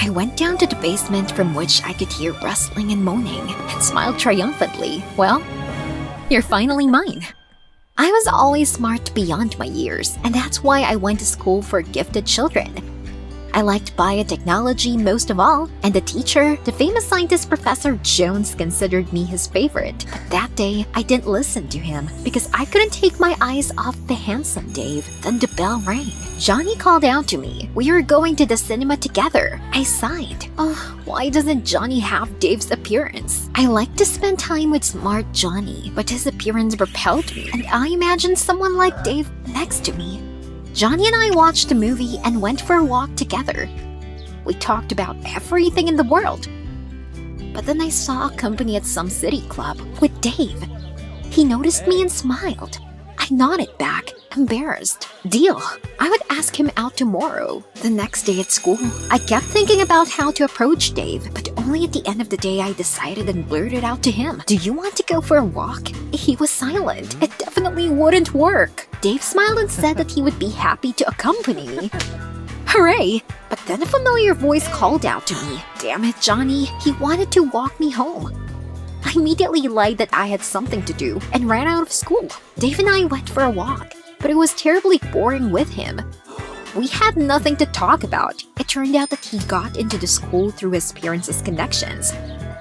I went down to the basement from which I could hear rustling and moaning and smiled triumphantly. Well, you're finally mine. I was always smart beyond my years, and that's why I went to school for gifted children. I liked biotechnology most of all, and the teacher, the famous scientist Professor Jones, considered me his favorite. But that day, I didn't listen to him because I couldn't take my eyes off the handsome Dave. Then the bell rang. Johnny called out to me. We were going to the cinema together. I sighed. Oh, why doesn't Johnny have Dave's appearance? I like to spend time with smart Johnny, but his appearance repelled me, and I imagined someone like Dave next to me. Johnny and I watched a movie and went for a walk together. We talked about everything in the world. But then I saw a company at some city club with Dave. He noticed me and smiled. I nodded back, embarrassed. Deal. I would ask him out tomorrow. The next day at school, I kept thinking about how to approach Dave, but only at the end of the day I decided and blurted out to him, "Do you want to go for a walk?" He was silent. It definitely wouldn't work. Dave smiled and said that he would be happy to accompany me. Hooray! But then a familiar voice called out to me. Damn it, Johnny, he wanted to walk me home. I immediately lied that I had something to do and ran out of school. Dave and I went for a walk, but it was terribly boring with him. We had nothing to talk about. It turned out that he got into the school through his parents' connections,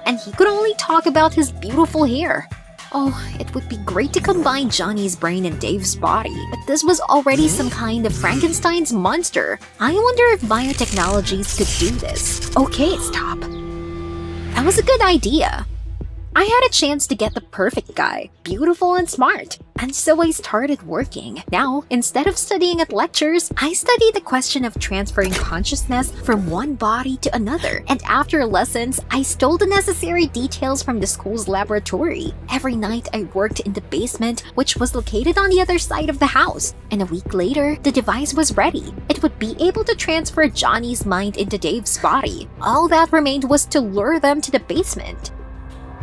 and he could only talk about his beautiful hair. Oh, it would be great to combine Johnny's brain and Dave's body, but this was already some kind of Frankenstein's monster. I wonder if biotechnologies could do this. Okay, stop. That was a good idea. I had a chance to get the perfect guy, beautiful and smart. And so I started working. Now, instead of studying at lectures, I studied the question of transferring consciousness from one body to another. And after lessons, I stole the necessary details from the school's laboratory. Every night, I worked in the basement, which was located on the other side of the house. And a week later, the device was ready. It would be able to transfer Johnny's mind into Dave's body. All that remained was to lure them to the basement.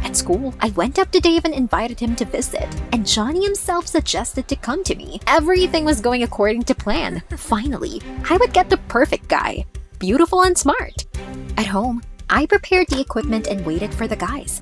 At school, I went up to Dave and invited him to visit, and Johnny himself suggested to come to me. Everything was going according to plan. Finally, I would get the perfect guy, beautiful and smart. At home, I prepared the equipment and waited for the guys.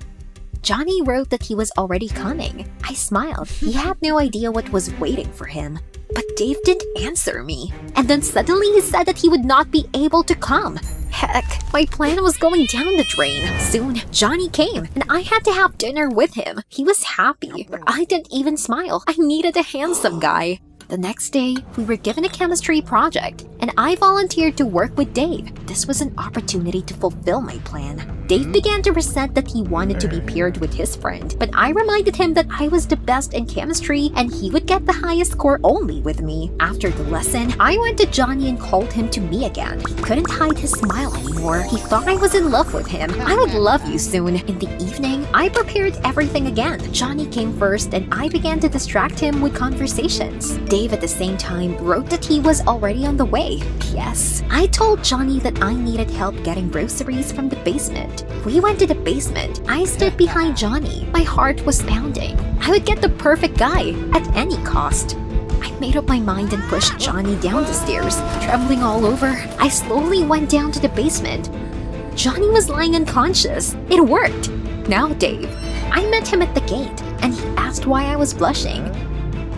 Johnny wrote that he was already coming. I smiled. He had no idea what was waiting for him. But Dave didn't answer me. And then suddenly he said that he would not be able to come. Heck, my plan was going down the drain. Soon, Johnny came, and I had to have dinner with him. He was happy, but I didn't even smile. I needed a handsome guy. The next day, we were given a chemistry project, and I volunteered to work with Dave. This was an opportunity to fulfill my plan. Dave began to resent that he wanted to be paired with his friend, but I reminded him that I was the best in chemistry and he would get the highest score only with me. After the lesson, I went to Johnny and called him to me again. He couldn't hide his smile anymore. He thought I was in love with him. I would love you soon. In the evening, I prepared everything again. Johnny came first and I began to distract him with conversations. Dave at the same time wrote that he was already on the way. P.S. I told Johnny that I needed help getting groceries from the basement. We went to the basement. I stood behind Johnny. My heart was pounding. I would get the perfect guy at any cost. I made up my mind and pushed Johnny down the stairs. Trembling all over, I slowly went down to the basement. Johnny was lying unconscious. It worked. Now, Dave. I met him at the gate, and he asked why I was blushing.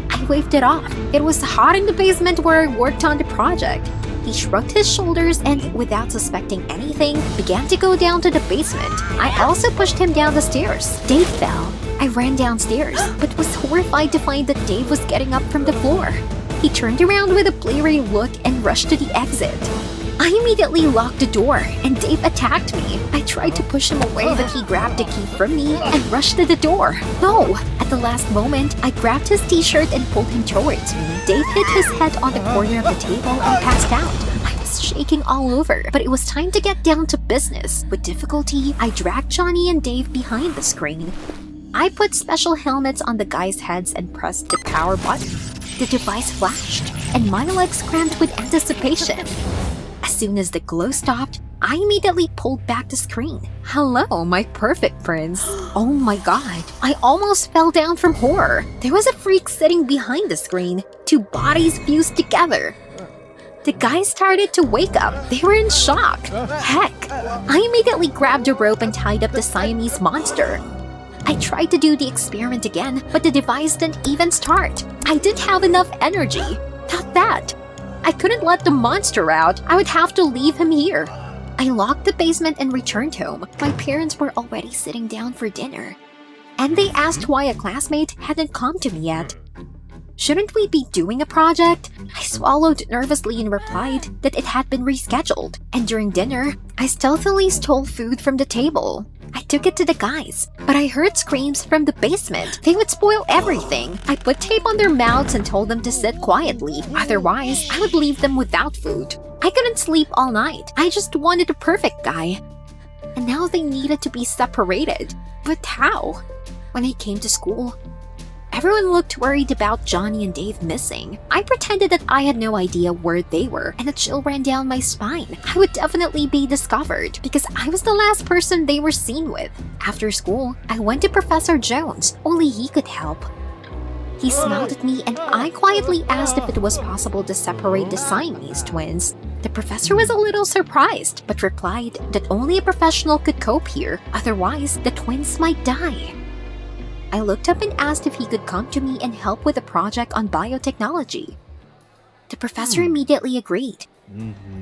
I waved it off. It was hot in the basement where I worked on the project. He shrugged his shoulders and, without suspecting anything, began to go down to the basement. I also pushed him down the stairs. Dave fell. I ran downstairs, but was horrified to find that Dave was getting up from the floor. He turned around with a bleary look and rushed to the exit. I immediately locked the door, and Dave attacked me. I tried to push him away, but he grabbed the key from me and rushed to the door. No! At the last moment, I grabbed his t-shirt and pulled him towards me. Dave hit his head on the corner of the table and passed out. I was shaking all over, but it was time to get down to business. With difficulty, I dragged Johnny and Dave behind the screen. I put special helmets on the guys' heads and pressed the power button. The device flashed, and my legs cramped with anticipation. As soon as the glow stopped, I immediately pulled back the screen. Hello, my perfect prince. Oh my god, I almost fell down from horror. There was a freak sitting behind the screen, two bodies fused together. The guys started to wake up. They were in shock. Heck, I immediately grabbed a rope and tied up the Siamese monster. I tried to do the experiment again, but the device didn't even start. I didn't have enough energy. Not that. I couldn't let the monster out. I would have to leave him here. I locked the basement and returned home. My parents were already sitting down for dinner. And they asked why a classmate hadn't come to me yet. Shouldn't we be doing a project? I swallowed nervously and replied that it had been rescheduled. And during dinner, I stealthily stole food from the table. I took it to the guys, but I heard screams from the basement. They would spoil everything. I put tape on their mouths and told them to sit quietly. Otherwise, I would leave them without food. I couldn't sleep all night. I just wanted a perfect guy. And now they needed to be separated. But how? When I came to school, everyone looked worried about Johnny and Dave missing. I pretended that I had no idea where they were, and a chill ran down my spine. I would definitely be discovered because I was the last person they were seen with. After school, I went to Professor Jones. Only he could help. He smiled at me and I quietly asked if it was possible to separate the Siamese twins. The professor was a little surprised, but replied that only a professional could cope here, otherwise the twins might die. I looked up and asked if he could come to me and help with a project on biotechnology. The professor immediately agreed.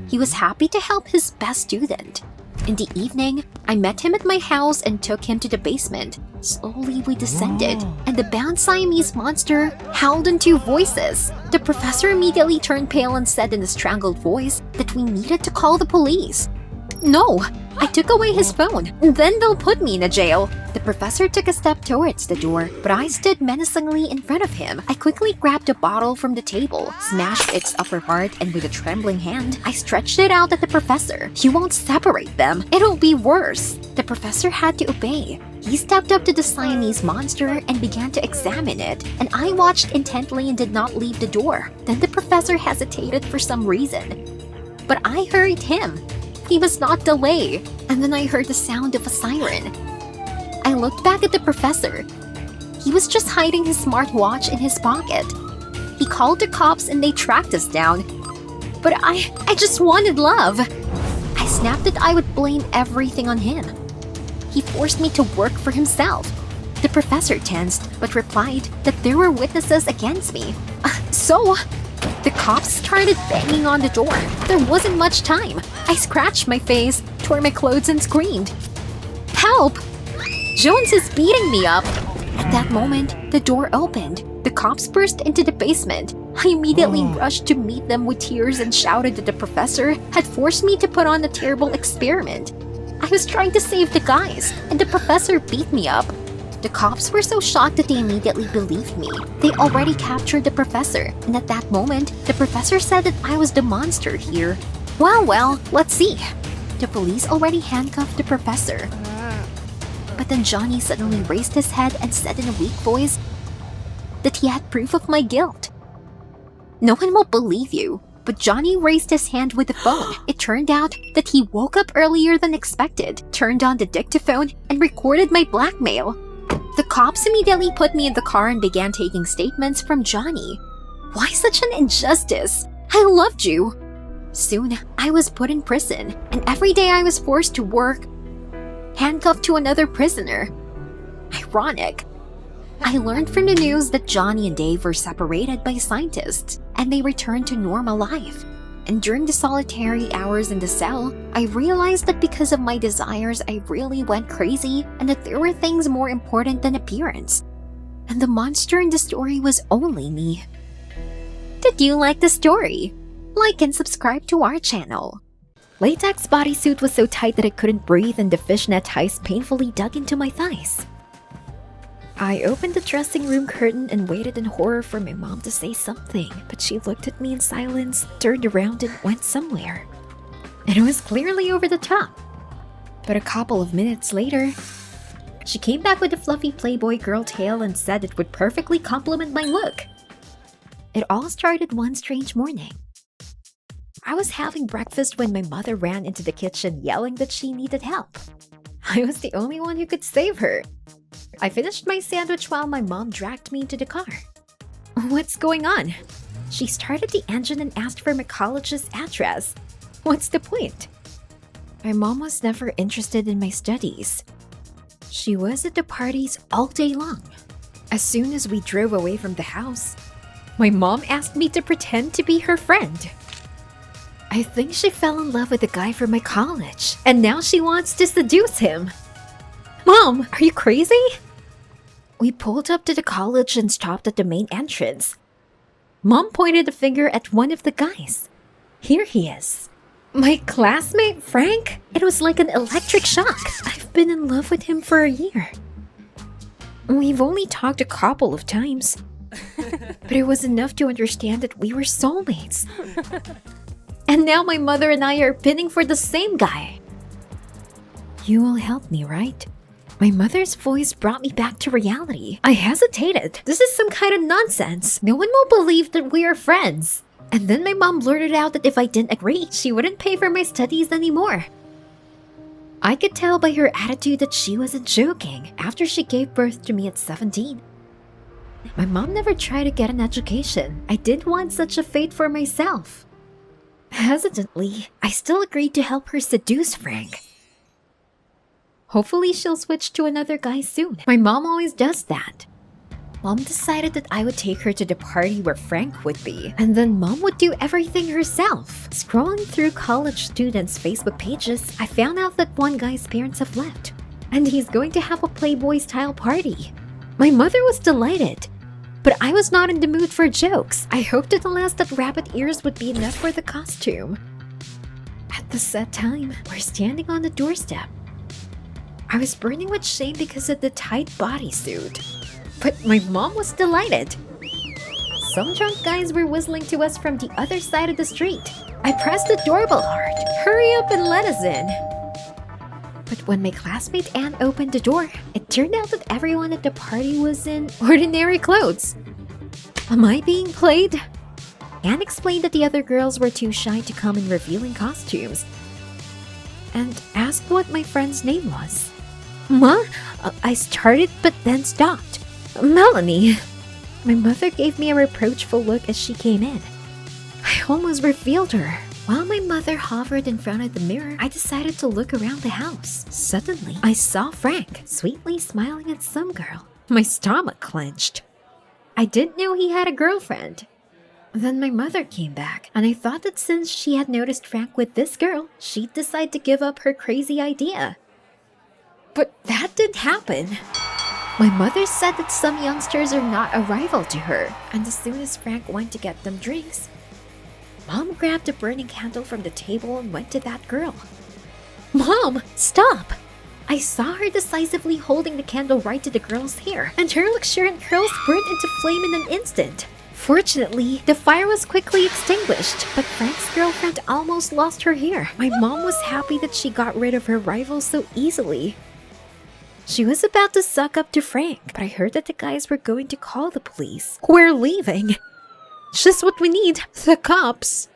He was happy to help his best student. In the evening, I met him at my house and took him to the basement. Slowly we descended, and the bound Siamese monster howled in two voices. The professor immediately turned pale and said in a strangled voice that we needed to call the police. No! I took away his phone, then they'll put me in a jail. The professor took a step towards the door, but I stood menacingly in front of him. I quickly grabbed a bottle from the table, smashed its upper part, and with a trembling hand, I stretched it out at the professor. You won't separate them. It'll be worse. The professor had to obey. He stepped up to the Siamese monster and began to examine it, and I watched intently and did not leave the door. Then the professor hesitated for some reason. But I hurried him. He must not delay. And then I heard the sound of a siren. I looked back at the professor. He was just hiding his smartwatch in his pocket. He called the cops and they tracked us down. But I just wanted love. I snapped that I would blame everything on him. He forced me to work for himself. The professor tensed, but replied that there were witnesses against me. So, the cops started banging on the door. There wasn't much time. I scratched my face, tore my clothes, and screamed, "Help! Jones is beating me up!" At that moment, the door opened. The cops burst into the basement. I immediately rushed to meet them with tears and shouted that the professor had forced me to put on a terrible experiment. I was trying to save the guys, and the professor beat me up. The cops were so shocked that they immediately believed me. They already captured the professor, and at that moment, the professor said that I was the monster here. Well, let's see. The police already handcuffed the professor. But then Johnny suddenly raised his head and said in a weak voice that he had proof of my guilt. No one will believe you, but Johnny raised his hand with the phone. It turned out that he woke up earlier than expected, turned on the dictaphone, and recorded my blackmail. The cops immediately put me in the car and began taking statements from Johnny. Why such an injustice? I loved you. Soon, I was put in prison, and every day I was forced to work, handcuffed to another prisoner. Ironic. I learned from the news that Johnny and Dave were separated by scientists, and they returned to normal life. And during the solitary hours in the cell, I realized that because of my desires, I really went crazy and that there were things more important than appearance. And the monster in the story was only me. Did you like the story? Like and subscribe to our channel. Latex bodysuit was so tight that I couldn't breathe and the fishnet ties painfully dug into my thighs. I opened the dressing room curtain and waited in horror for my mom to say something, but she looked at me in silence, turned around and went somewhere. And it was clearly over the top. But a couple of minutes later, she came back with a fluffy Playboy girl tail and said it would perfectly complement my look. It all started one strange morning. I was having breakfast when my mother ran into the kitchen yelling that she needed help. I was the only one who could save her. I finished my sandwich while my mom dragged me into the car. What's going on? She started the engine and asked for my college's address. What's the point? My mom was never interested in my studies. She was at the parties all day long. As soon as we drove away from the house, my mom asked me to pretend to be her friend. I think she fell in love with the guy from my college, and now she wants to seduce him. Mom, are you crazy? We pulled up to the college and stopped at the main entrance. Mom pointed a finger at one of the guys. Here he is. My classmate, Frank? It was like an electric shock. I've been in love with him for a year. We've only talked a couple of times, but it was enough to understand that we were soulmates. And now my mother and I are pinning for the same guy. You will help me, right? My mother's voice brought me back to reality. I hesitated. This is some kind of nonsense. No one will believe that we are friends. And then my mom blurted out that if I didn't agree, she wouldn't pay for my studies anymore. I could tell by her attitude that she wasn't joking after she gave birth to me at 17. My mom never tried to get an education. I didn't want such a fate for myself. Hesitantly, I still agreed to help her seduce Frank. Hopefully she'll switch to another guy soon. My mom always does that. Mom decided that I would take her to the party where Frank would be, and then Mom would do everything herself. Scrolling through college students' Facebook pages, I found out that one guy's parents have left, and he's going to have a Playboy-style party. My mother was delighted, but I was not in the mood for jokes. I hoped at the last that rabbit ears would be enough for the costume. At the set time, we're standing on the doorstep. I was burning with shame because of the tight bodysuit, but my mom was delighted. Some drunk guys were whistling to us from the other side of the street. I pressed the doorbell hard. Hurry up and let us in. But when my classmate Anne opened the door, it turned out that everyone at the party was in ordinary clothes. Am I being played? Anne explained that the other girls were too shy to come in revealing costumes, and asked what my friend's name was. Ma? I started but then stopped. Melanie. My mother gave me a reproachful look as she came in. I almost revealed her. While my mother hovered in front of the mirror, I decided to look around the house. Suddenly, I saw Frank sweetly smiling at some girl. My stomach clenched. I didn't know he had a girlfriend. Then my mother came back, and I thought that since she had noticed Frank with this girl, she'd decide to give up her crazy idea. But that didn't happen. My mother said that some youngsters are not a rival to her, and as soon as Frank went to get them drinks, Mom grabbed a burning candle from the table and went to that girl. Mom, stop! I saw her decisively holding the candle right to the girl's hair, and her luxuriant curls burnt into flame in an instant. Fortunately, the fire was quickly extinguished, but Frank's girlfriend almost lost her hair. My mom was happy that she got rid of her rival so easily. She was about to suck up to Frank, but I heard that the guys were going to call the police. We're leaving! Just what we need, the cops!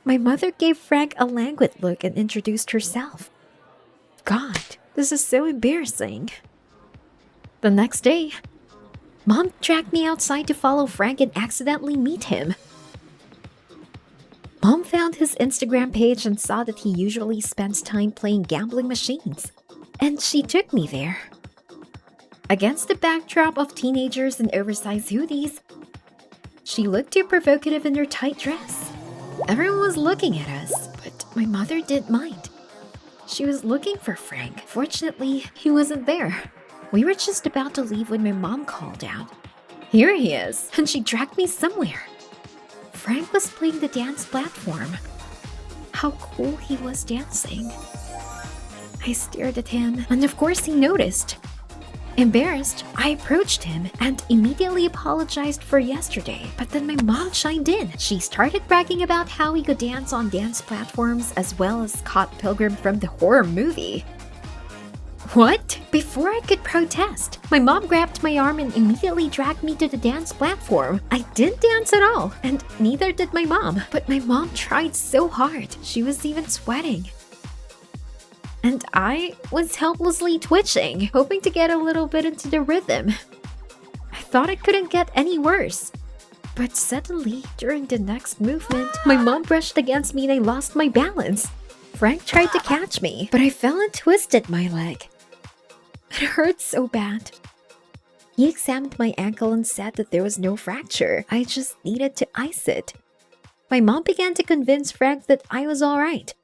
My mother gave Frank a languid look and introduced herself. God, this is so embarrassing. The next day, Mom dragged me outside to follow Frank and accidentally meet him. Mom found his Instagram page and saw that he usually spends time playing gambling machines, and she took me there. Against the backdrop of teenagers in oversized hoodies, she looked too provocative in her tight dress. Everyone was looking at us, but my mother didn't mind. She was looking for Frank. Fortunately, he wasn't there. We were just about to leave when my mom called out. Here he is, and she dragged me somewhere. Frank was playing the dance platform. How cool he was dancing. I stared at him, and of course he noticed. Embarrassed, I approached him and immediately apologized for yesterday. But then my mom chimed in. She started bragging about how he could dance on dance platforms as well as Scott Pilgrim from the horror movie. What? Before I could protest, my mom grabbed my arm and immediately dragged me to the dance platform. I didn't dance at all, and neither did my mom. But my mom tried so hard. She was even sweating. And I was helplessly twitching, hoping to get a little bit into the rhythm. I thought it couldn't get any worse. But suddenly, during the next movement, my mom brushed against me and I lost my balance. Frank tried to catch me, but I fell and twisted my leg. It hurt so bad. He examined my ankle and said that there was no fracture. I just needed to ice it. My mom began to convince Frank that I was alright.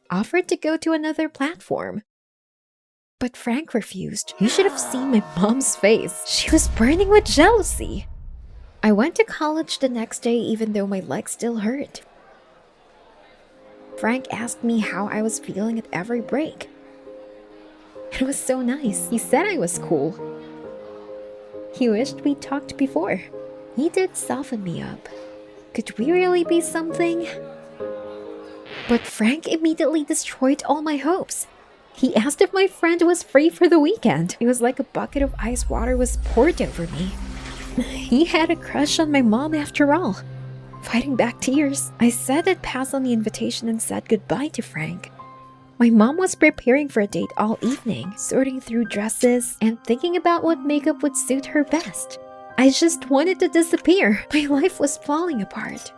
Offered to go to another platform. But Frank refused. You should have seen my mom's face. She was burning with jealousy. I went to college the next day even though my leg still hurt. Frank asked me how I was feeling at every break. It was so nice. He said I was cool. He wished we'd talked before. He did soften me up. Could we really be something? But Frank immediately destroyed all my hopes. He asked if my friend was free for the weekend. It was like a bucket of ice water was poured over me. He had a crush on my mom after all. Fighting back tears, I said I'd pass on the invitation and said goodbye to Frank. My mom was preparing for a date all evening, sorting through dresses and thinking about what makeup would suit her best. I just wanted to disappear. My life was falling apart.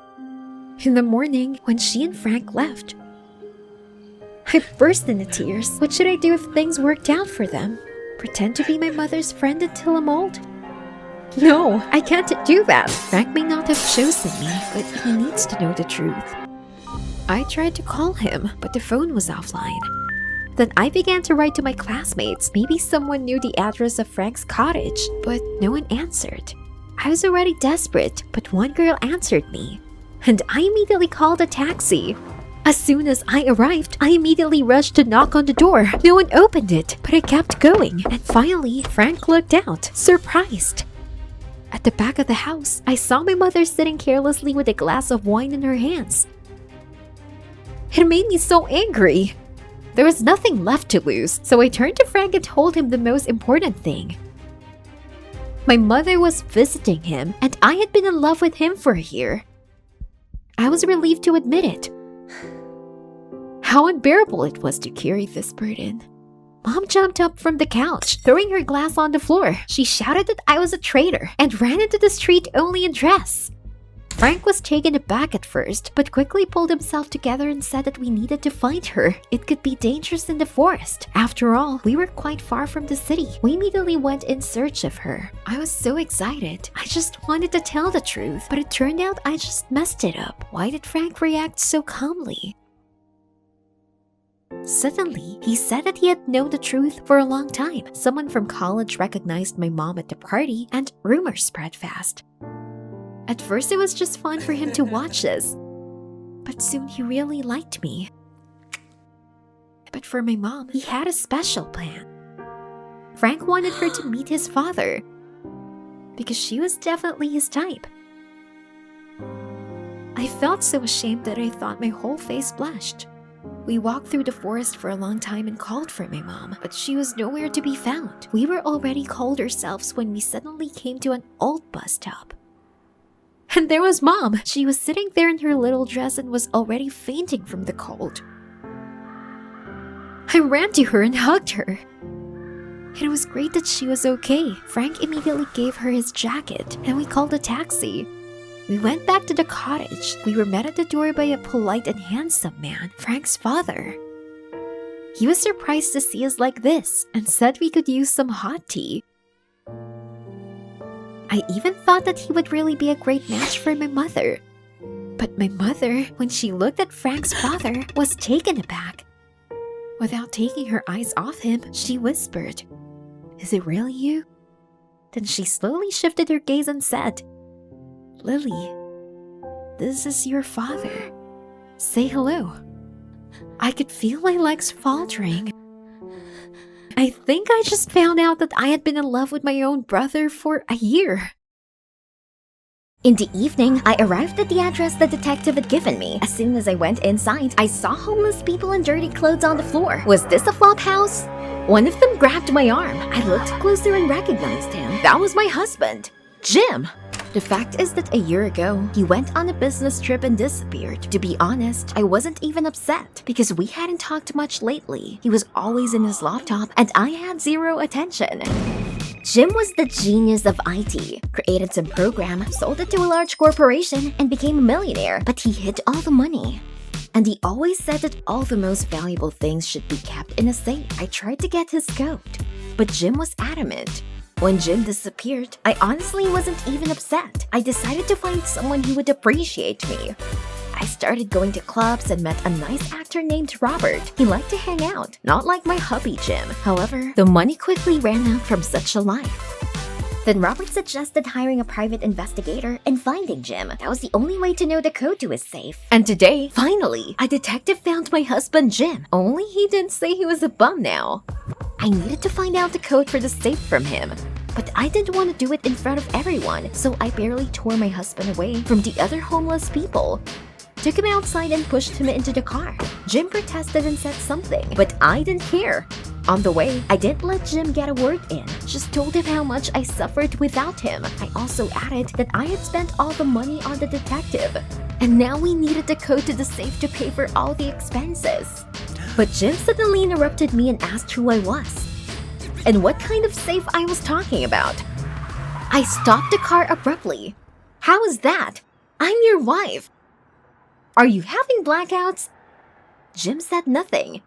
In the morning, when she and Frank left, I burst into tears. What should I do if things worked out for them? Pretend to be my mother's friend until I'm old? No, I can't do that. Frank may not have chosen me, but he needs to know the truth. I tried to call him, but the phone was offline. Then I began to write to my classmates. Maybe someone knew the address of Frank's cottage, but no one answered. I was already desperate, but one girl answered me, and I immediately called a taxi. As soon as I arrived, I immediately rushed to knock on the door. No one opened it, but I kept going, and finally, Frank looked out, surprised. At the back of the house, I saw my mother sitting carelessly with a glass of wine in her hands. It made me so angry. There was nothing left to lose, so I turned to Frank and told him the most important thing. My mother was visiting him, and I had been in love with him for a year. I was relieved to admit it. How unbearable it was to carry this burden. Mom jumped up from the couch, throwing her glass on the floor. She shouted that I was a traitor and ran into the street only in dress. Frank was taken aback at first, but quickly pulled himself together and said that we needed to find her. It could be dangerous in the forest. After all, we were quite far from the city. We immediately went in search of her. I was so excited. I just wanted to tell the truth, but it turned out I just messed it up. Why did Frank react so calmly? Suddenly, he said that he had known the truth for a long time. Someone from college recognized my mom at the party, and rumors spread fast. At first, it was just fun for him to watch this, but soon he really liked me. But for my mom, he had a special plan. Frank wanted her to meet his father, because she was definitely his type. I felt so ashamed that I thought my whole face blushed. We walked through the forest for a long time and called for my mom, but she was nowhere to be found. We were already cold ourselves when we suddenly came to an old bus stop. And there was Mom! She was sitting there in her little dress and was already fainting from the cold. I ran to her and hugged her. It was great that she was okay. Frank immediately gave her his jacket, and we called a taxi. We went back to the cottage. We were met at the door by a polite and handsome man, Frank's father. He was surprised to see us like this and said we could use some hot tea. I even thought that he would really be a great match for my mother. But my mother, when she looked at Frank's father, was taken aback. Without taking her eyes off him, she whispered, "Is it really you?" Then she slowly shifted her gaze and said, "Lily, this is your father. Say hello." I could feel my legs faltering. I think I just found out that I had been in love with my own brother for a year. In the evening, I arrived at the address the detective had given me. As soon as I went inside, I saw homeless people in dirty clothes on the floor. Was this a flop house? One of them grabbed my arm. I looked closer and recognized him. That was my husband, Jim. The fact is that a year ago, he went on a business trip and disappeared. To be honest, I wasn't even upset because we hadn't talked much lately. He was always in his laptop and I had zero attention. Jim was the genius of IT, created some program, sold it to a large corporation, and became a millionaire, but he hid all the money. And he always said that all the most valuable things should be kept in a safe. I tried to get his code, but Jim was adamant. When Jim disappeared, I honestly wasn't even upset. I decided to find someone who would appreciate me. I started going to clubs and met a nice actor named Robert. He liked to hang out, not like my hubby Jim. However, the money quickly ran out from such a life. Then Robert suggested hiring a private investigator and finding Jim. That was the only way to know the code to his safe. And today, finally, a detective found my husband Jim. Only he didn't say he was a bum now. I needed to find out the code for the safe from him. But I didn't want to do it in front of everyone, so I barely tore my husband away from the other homeless people. Took him outside and pushed him into the car. Jim protested and said something, but I didn't care. On the way, I didn't let Jim get a word in, just told him how much I suffered without him. I also added that I had spent all the money on the detective, and now we needed the code to the safe to pay for all the expenses. But Jim suddenly interrupted me and asked who I was, and what kind of safe I was talking about. I stopped the car abruptly. How is that? I'm your wife. Are you having blackouts? Jim said nothing.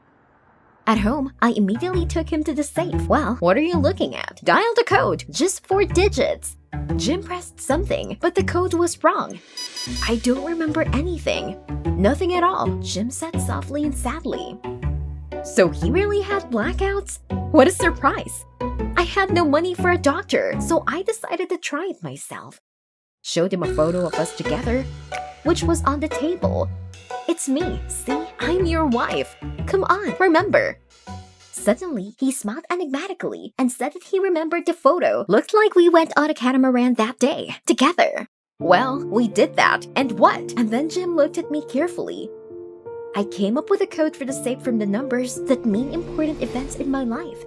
At home, I immediately took him to the safe. Well, what are you looking at? Dial the code, just 4 digits. Jim pressed something, but the code was wrong. I don't remember anything. Nothing at all, Jim said softly and sadly. So he really had blackouts? What a surprise. I had no money for a doctor, so I decided to try it myself. Showed him a photo of us together, which was on the table. It's me, see? I'm your wife. Come on, remember. Suddenly, he smiled enigmatically and said that he remembered the photo. Looked like we went on a catamaran that day, together. Well, we did that, and what? And then Jim looked at me carefully. I came up with a code for the safe from the numbers that mean important events in my life.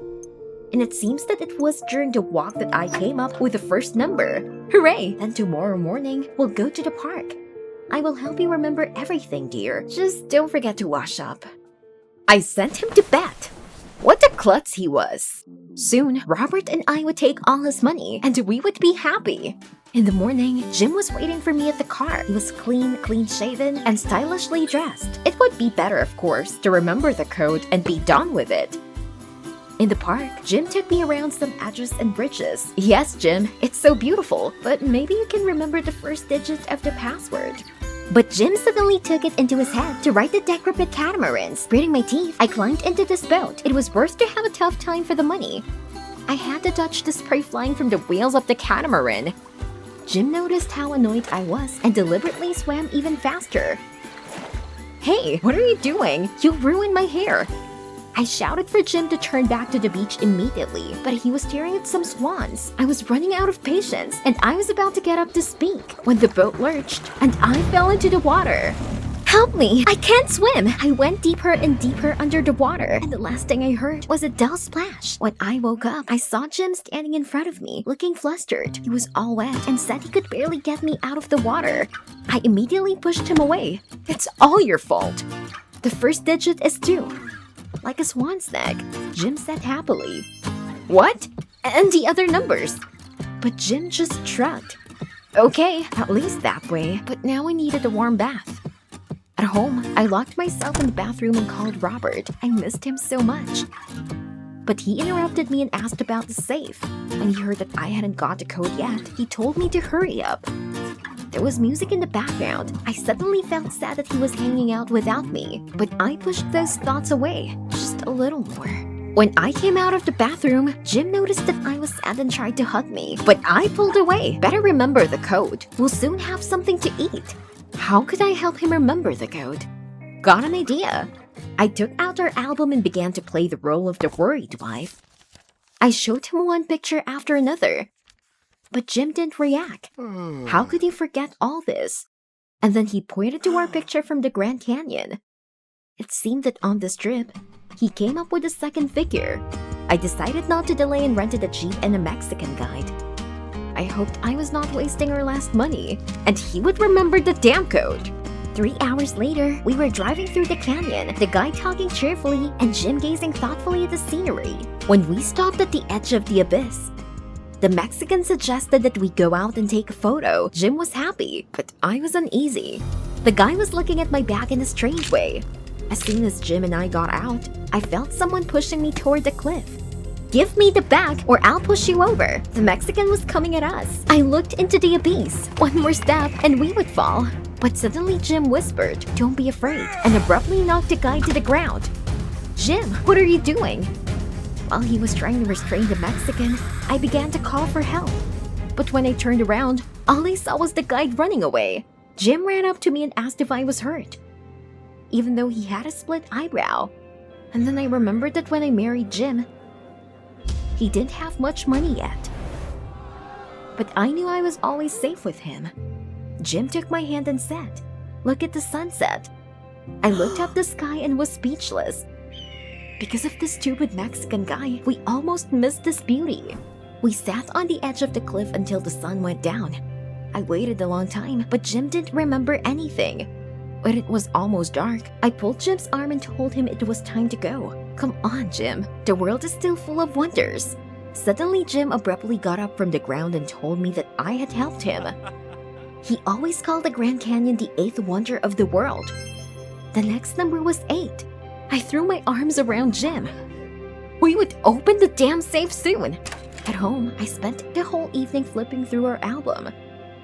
And it seems that it was during the walk that I came up with the first number. Hooray! Then tomorrow morning, we'll go to the park. I will help you remember everything, dear. Just don't forget to wash up. I sent him to bed. What a klutz he was. Soon, Robert and I would take all his money, and we would be happy. In the morning, Jim was waiting for me at the car. He was clean-shaven, and stylishly dressed. It would be better, of course, to remember the code and be done with it. In the park, Jim took me around some edges and bridges. Yes, Jim, it's so beautiful, but maybe you can remember the first digit of the password. But Jim suddenly took it into his head to write the decrepit catamarans. Gritting my teeth, I climbed into this boat. It was worth to have a tough time for the money. I had to dodge the spray flying from the wheels of the catamaran. Jim noticed how annoyed I was and deliberately swam even faster. Hey, what are you doing? You ruined my hair. I shouted for Jim to turn back to the beach immediately, but he was staring at some swans. I was running out of patience, and I was about to get up to speak when the boat lurched, and I fell into the water. Help me! I can't swim! I went deeper and deeper under the water, and the last thing I heard was a dull splash. When I woke up, I saw Jim standing in front of me, looking flustered. He was all wet and said he could barely get me out of the water. I immediately pushed him away. It's all your fault. The first digit is 2. Like a swan's neck, Jim said happily. What? And the other numbers? But Jim just shrugged. Okay, at least that way, but now I needed a warm bath. At home, I locked myself in the bathroom and called Robert. I missed him so much. But he interrupted me and asked about the safe. When he heard that I hadn't got the code yet, he told me to hurry up. There was music in the background. I suddenly felt sad that he was hanging out without me, but I pushed those thoughts away, just a little more. When I came out of the bathroom, Jim noticed that I was sad and tried to hug me, but I pulled away. Better remember the code. We'll soon have something to eat. How could I help him remember the code? Got an idea. I took out our album and began to play the role of the worried wife. I showed him one picture after another. But Jim didn't react. How could he forget all this? And then he pointed to our picture from the Grand Canyon. It seemed that on this trip, he came up with a second figure. I decided not to delay and rented a Jeep and a Mexican guide. I hoped I was not wasting our last money, and he would remember the damn code. 3 hours later, we were driving through the canyon, the guide talking cheerfully and Jim gazing thoughtfully at the scenery. When we stopped at the edge of the abyss, The Mexican suggested that we go out and take a photo. Jim was happy, but I was uneasy. The guy was looking at my bag in a strange way. As soon as Jim and I got out, I felt someone pushing me toward the cliff. "Give me the bag or I'll push you over." The Mexican was coming at us. I looked into the abyss. One more step and we would fall. But suddenly Jim whispered, "Don't be afraid," and abruptly knocked the guy to the ground. "Jim, what are you doing?" While he was trying to restrain the Mexican, I began to call for help. But when I turned around, all I saw was the guy running away. Jim ran up to me and asked if I was hurt, even though he had a split eyebrow. And then I remembered that when I married Jim, he didn't have much money yet. But I knew I was always safe with him. Jim took my hand and said, "Look at the sunset." I looked up the sky and was speechless. Because of this stupid Mexican guy, we almost missed this beauty. We sat on the edge of the cliff until the sun went down. I waited a long time, but Jim didn't remember anything. When it was almost dark, I pulled Jim's arm and told him it was time to go. "Come on, Jim. The world is still full of wonders." Suddenly, Jim abruptly got up from the ground and told me that I had helped him. He always called the Grand Canyon the 8th wonder of the world. The next number was 8. I threw my arms around Jim. We would open the damn safe soon. At home, I spent the whole evening flipping through our album.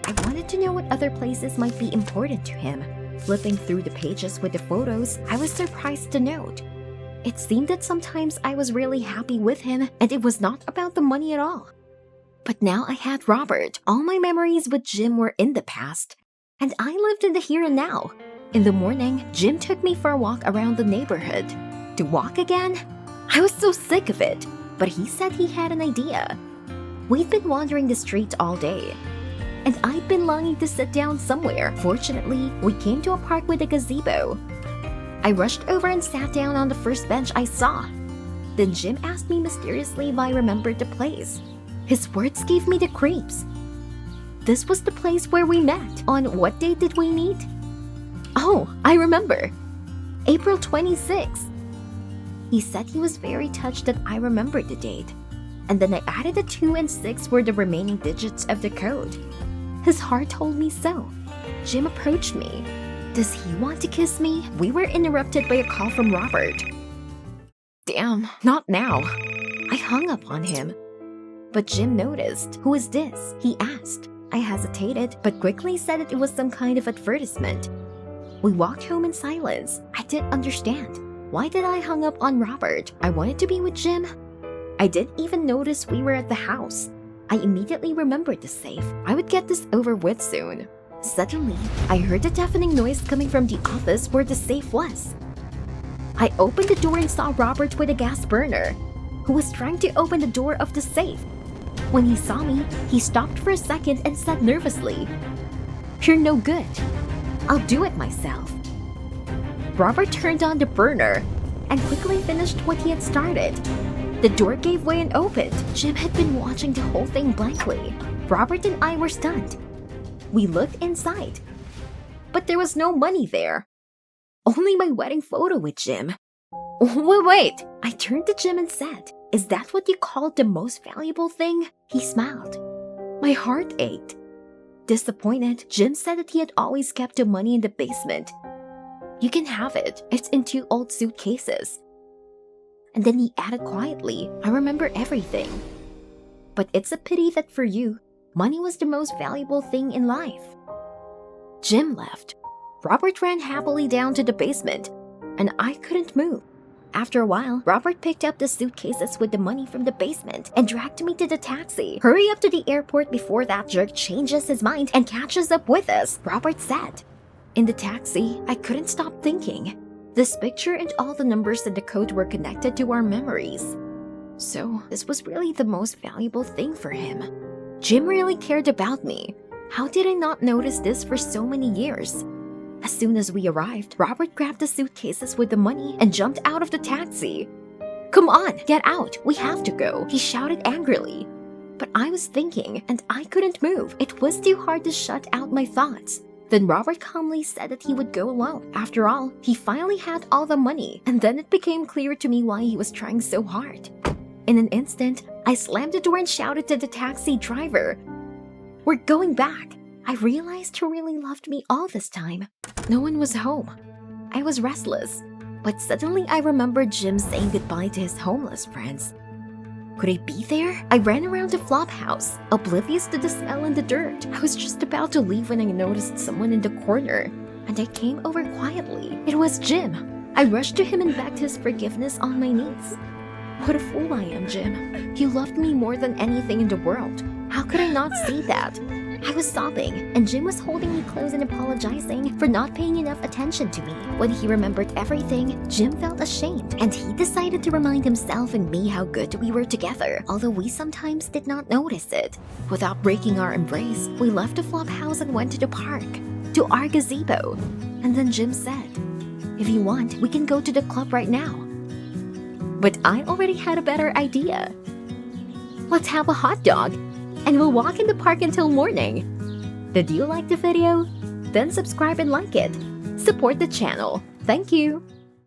I wanted to know what other places might be important to him. Flipping through the pages with the photos, I was surprised to note it seemed that sometimes I was really happy with him and it was not about the money at all. But now I had Robert. All my memories with Jim were in the past, and I lived in the here and now. In the morning, Jim took me for a walk around the neighborhood. To walk again? I was so sick of it, but he said he had an idea. We'd been wandering the streets all day, and I'd been longing to sit down somewhere. Fortunately, we came to a park with a gazebo. I rushed over and sat down on the first bench I saw. Then Jim asked me mysteriously if I remembered the place. His words gave me the creeps. This was the place where we met. On what date did we meet? Oh, I remember. April 26th. He said he was very touched that I remembered the date. And then I added the 2 and 6 were the remaining digits of the code. His heart told me so. Jim approached me. Does he want to kiss me? We were interrupted by a call from Robert. Damn, not now. I hung up on him. But Jim noticed. Who is this? He asked. I hesitated, but quickly said that it was some kind of advertisement. We walked home in silence. I didn't understand. Why did I hung up on Robert? I wanted to be with Jim. I didn't even notice we were at the house. I immediately remembered the safe. I would get this over with soon. Suddenly, I heard a deafening noise coming from the office where the safe was. I opened the door and saw Robert with a gas burner, who was trying to open the door of the safe. When he saw me, he stopped for a second and said nervously, "You're no good. I'll do it myself." Robert turned on the burner and quickly finished what he had started. The door gave way and opened. Jim had been watching the whole thing blankly. Robert and I were stunned. We looked inside, but there was no money there. Only my wedding photo with Jim. Wait. I turned to Jim and said, "Is that what you called the most valuable thing?" He smiled. My heart ached. Disappointed, Jim said that he had always kept the money in the basement. "You can have it. It's in 2 old suitcases." And then he added quietly, "I remember everything. But it's a pity that for you, money was the most valuable thing in life." Jim left. Robert ran happily down to the basement, and I couldn't move. After a while, Robert picked up the suitcases with the money from the basement and dragged me to the taxi. "Hurry up to the airport before that jerk changes his mind and catches up with us," Robert said. In the taxi, I couldn't stop thinking. This picture and all the numbers in the code were connected to our memories. So, this was really the most valuable thing for him. Jim really cared about me. How did I not notice this for so many years? As soon as we arrived, Robert grabbed the suitcases with the money and jumped out of the taxi. "Come on, get out, we have to go," he shouted angrily. But I was thinking, and I couldn't move. It was too hard to shut out my thoughts. Then Robert calmly said that he would go alone. After all, he finally had all the money, and then it became clear to me why he was trying so hard. In an instant, I slammed the door and shouted to the taxi driver, "We're going back!" I realized he really loved me all this time. No one was home. I was restless, but suddenly I remembered Jim saying goodbye to his homeless friends. Could I be there? I ran around the flop house, oblivious to the smell and the dirt. I was just about to leave when I noticed someone in the corner, and I came over quietly. It was Jim. I rushed to him and begged his forgiveness on my knees. What a fool I am, Jim. You loved me more than anything in the world. How could I not see that? I was sobbing, and Jim was holding me close and apologizing for not paying enough attention to me. When he remembered everything, Jim felt ashamed, and he decided to remind himself and me how good we were together, although we sometimes did not notice it. Without breaking our embrace, we left the flop house and went to the park, to our gazebo. And then Jim said, "If you want, we can go to the club right now." But I already had a better idea. Let's have a hot dog, and we'll walk in the park until morning. Did you like the video? Then subscribe and like it. Support the channel. Thank you.